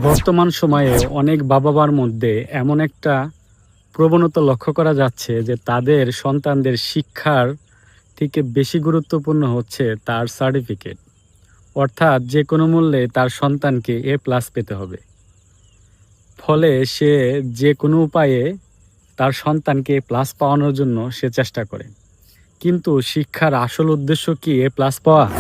বর্তমান সময়ে অনেক বাবা-মার মধ্যে এমন একটা প্রবণতা লক্ষ্য করা যাচ্ছে যে তাদের সন্তানদের শিক্ষার থেকে বেশি গুরুত্বপূর্ণ হচ্ছে তার সার্টিফিকেট। অর্থাৎ যেকোনো মূল্যে তার সন্তানকে A+ পেতে হবে। ফলে সে যেকোনো উপায়ে তার সন্তানকে A+ পাওয়ানোর জন্য সে চেষ্টা করে। কিন্তু শিক্ষার আসল উদ্দেশ্য কি A+ পাওয়া?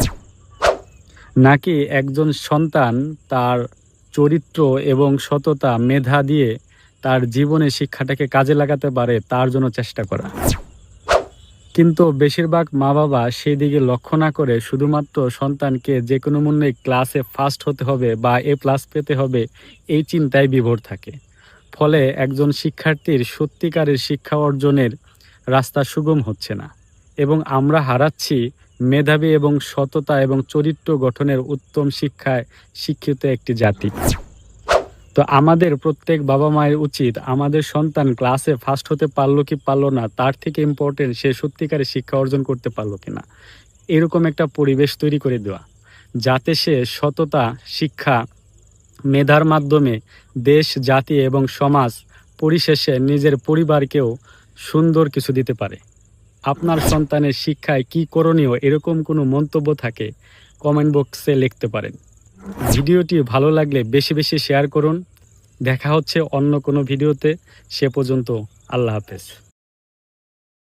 নাকি একজন সন্তান তার চরিত্র এবং সততা, মেধা দিয়ে তার জীবনে শিক্ষাটাকে কাজে লাগাতে পারে তার জন্য চেষ্টা করা? কিন্তু বেশিরভাগ মা-বাবা সেদিকে লক্ষ্য না করে শুধুমাত্র সন্তানকে যেকোনো মূল্যে ক্লাসে ফার্স্ট হতে হবে বা A+ পেতে হবে এই চিন্তায় বিভোর থাকে। ফলে একজন শিক্ষার্থীর সত্যিকারের শিক্ষা অর্জনের রাস্তা সুগম হচ্ছে না এবং আমরা হারাচ্ছি মেধাবী এবং সততা এবং চরিত্র গঠনের উত্তম শিক্ষায় শিক্ষিত একটি জাতি। তো আমাদের প্রত্যেক বাবা-মায়ের উচিত আমাদের সন্তান ক্লাসে ফার্স্ট হতে পারলো কি পারলো না তার থেকে ইম্পর্টেন্ট সে সত্যিকারের শিক্ষা অর্জন করতে পারলো কিনা। এরকম একটা পরিবেশ তৈরি করে দেওয়া। যাতে সে সততা, শিক্ষা, মেধার মাধ্যমে দেশ, জাতি এবং সমাজ পরিশেষে নিজের পরিবারকেও সুন্দর কিছু দিতে পারে। আপনার সন্তানের শিক্ষায় কি করণীয় এরকম কোনো মন্তব্য থাকে কমেন্ট বক্সে লিখতে পারেন। ভিডিওটি ভালো লাগলে বেশি বেশি শেয়ার করুন। দেখা হচ্ছে অন্য কোনো ভিডিওতে। সে পর্যন্ত আল্লাহ হাফেজ।